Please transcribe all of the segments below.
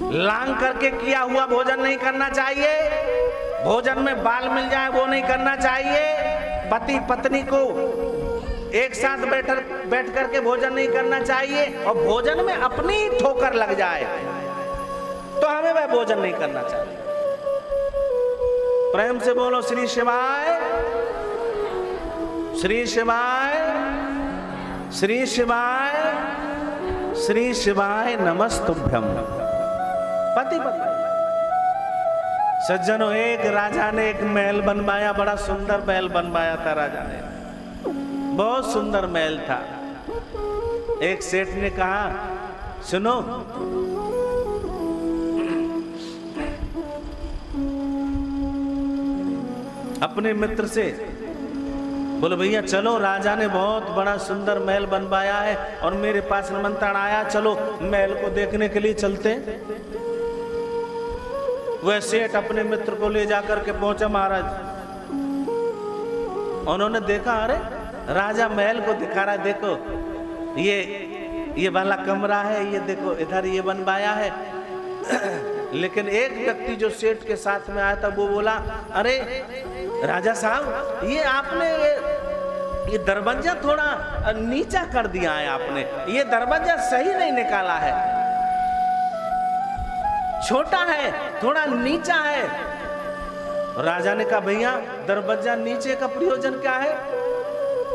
लांग करके किया हुआ भोजन नहीं करना चाहिए, भोजन में बाल मिल जाए वो नहीं करना चाहिए, पति पत्नी को एक साथ बैठ करके भोजन नहीं करना चाहिए, और भोजन में अपनी ठोकर लग जाए तो हमें वह भोजन नहीं करना चाहिए। प्रेम से बोलो श्री शिवाय, श्री शिवाय, श्री शिवाय, श्री शिवाय नमस्तुभ्यम। पति पत्नी सज्जनों, एक राजा ने एक महल बनवाया, बड़ा सुंदर महल बनवाया था राजा ने, बहुत सुंदर महल था। एक सेठ ने कहा, सुनो अपने मित्र से, बोले भैया चलो, राजा ने बहुत बड़ा सुंदर महल बनवाया है और मेरे पास निमंत्रण आया, चलो महल को देखने के लिए चलते। वह सेठ अपने मित्र को ले जाकर के पहुंचा महाराज। उन्होंने देखा, अरे राजा महल को दिखा रहा है, देखो ये वाला कमरा है, ये देखो इधर ये बनवाया है। लेकिन एक व्यक्ति जो सेठ के साथ में आया था वो बोला, अरे राजा साहब, ये आपने ये दरवाजा थोड़ा नीचा कर दिया है, आपने ये दरवाजा सही नहीं निकाला है, छोटा है, थोड़ा नीचा है। राजा ने कहा, भैया दरवाजा नीचे का प्रयोजन क्या है?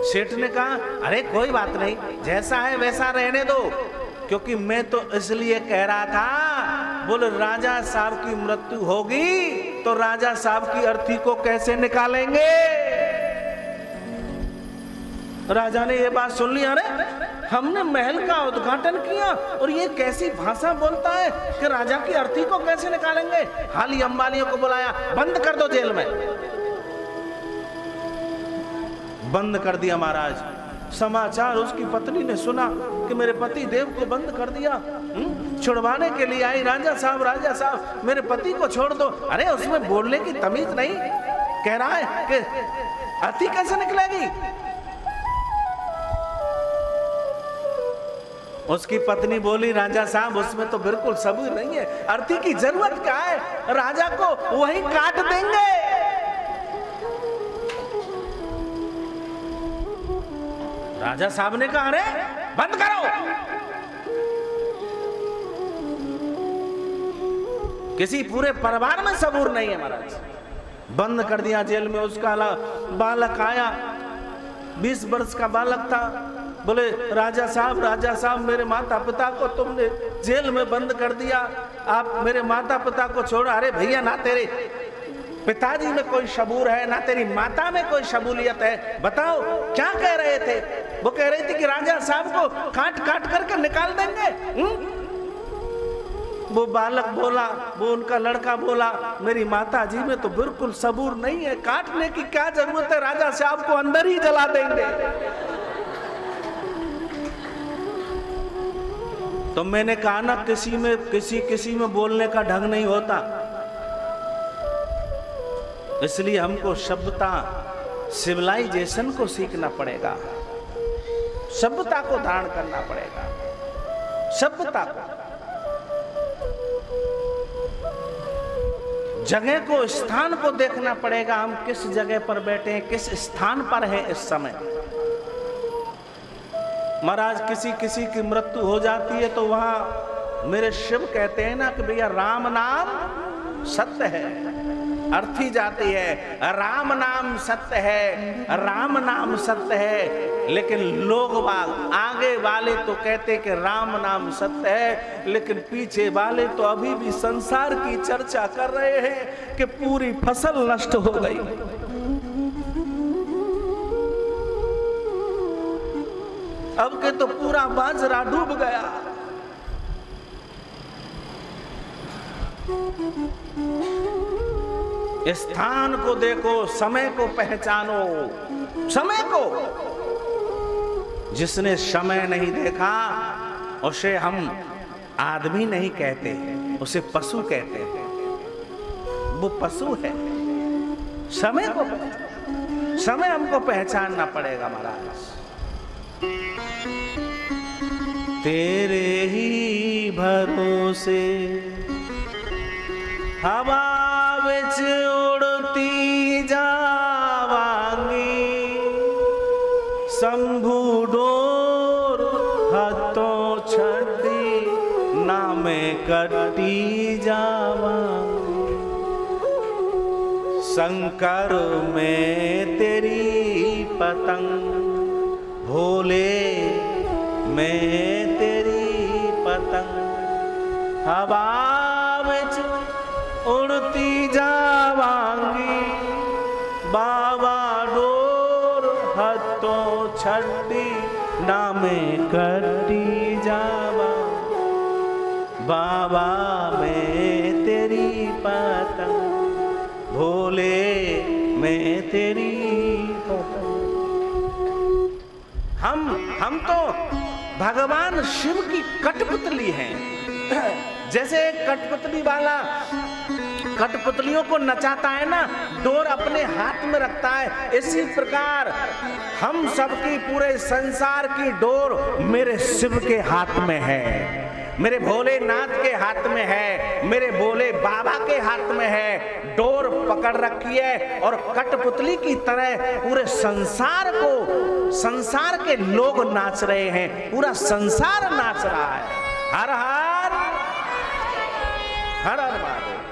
सेठ ने कहा, अरे कोई बात नहीं, जैसा है वैसा रहने दो, क्योंकि मैं तो इसलिए कह रहा था, बोले राजा साहब की मृत्यु होगी तो राजा साहब की अर्थी को कैसे निकालेंगे? राजा ने ये बात सुन ली, अरे हमने महल का उद्घाटन किया और ये कैसी भाषा बोलता है कि राजा की अर्थी को कैसे निकालेंगे? हाल ही अंबानियों को बुलाया, बंद कर दो जेल में। बंद कर दिया महाराज। समाचार उसकी पत्नी ने सुना कि मेरे पति देव को बंद कर दिया। छुड़वाने के लिए आई, राजा साहब मेरे पति को छोड़ दो। अरे उसमें बोलने की तमीज नहीं, कह रहा है कि अर्थी कैसे निकलेगी? उसकी पत्नी बोली, राजा साहब उसमें तो बिल्कुल सबूत नहीं है, अर्थी की जरूरत क्या है, राजा को वही काट देंगे। राजा साहब ने कहा, अरे बंद करो। किसी पूरे परिवार में सबूर नहीं है महाराज। बंद कर दिया जेल में। उसका बालक आया, 20 वर्ष का बालक था। बोले राजा साहब मेरे माता पिता को तुमने जेल में बंद कर दिया, आप मेरे माता पिता को छोड़ो। अरे भैया, ना तेरे पिताजी में कोई सबूर है, ना तेरी माता में कोई शबूलियत है, बताओ क्या कह रहे थे? वो कह रही थी कि राजा साहब को काट करके निकाल देंगे। वो बालक बोला, वो उनका लड़का बोला, मेरी माता जी में तो बिल्कुल सबूर नहीं है, काटने की क्या जरूरत है, राजा साहब को अंदर ही जला देंगे। तो मैंने कहा ना, किसी में बोलने का ढंग नहीं होता, इसलिए हमको सभ्यता, सिविलाइजेशन को सीखना पड़ेगा, सभ्यता को धारण करना पड़ेगा, सभ्यता को, जगह को, स्थान को देखना पड़ेगा। हम किस जगह पर बैठे हैं, किस स्थान पर हैं इस समय। महाराज किसी की मृत्यु हो जाती है तो वहां मेरे शिव कहते हैं ना कि भैया राम नाम सत्य है, अर्थी जाती है, राम नाम सत्य है, राम नाम सत्य है। लेकिन लोग बाग आगे वाले तो कहते कि राम नाम सत्य है, लेकिन पीछे वाले तो अभी भी संसार की चर्चा कर रहे हैं कि पूरी फसल नष्ट हो गई। अब के तो पूरा बाजरा डूब गया। स्थान को देखो, समय को पहचानो, समय को। जिसने समय नहीं देखा उसे हम आदमी नहीं कहते, उसे पशु कहते हैं। वो पशु है। समय को, समय हमको पहचानना पड़ेगा महाराज। तेरे ही भरोसे हवा विच उड़ती जावांगी शंभू डोर हाथों छड़ी ना मैं कटी जावांगी शंकर में तेरी पतंग भोले मैं तेरी पतंग हवा विच उड़ती जावांगी बाबा डोर हाथों छड़ी ना मैं कटी जावा बाबा मैं तेरी पतंग भोले मैं तेरी पतंग। हम तो भगवान शिव की कठपुतली हैं। जैसे कठपुतली वाला कठपुतलियों को नचाता है ना, डोर अपने हाथ में रखता है, इसी प्रकार हम सबकी पूरे संसार की डोर मेरे शिव के हाथ में है, मेरे भोलेनाथ के हाथ में है, मेरे भोले बाबा के हाथ में है। डोर पकड़ रखी है और कठपुतली की तरह पूरे संसार को, संसार के लोग नाच रहे हैं, पूरा संसार नाच रहा है। हर हर हर हर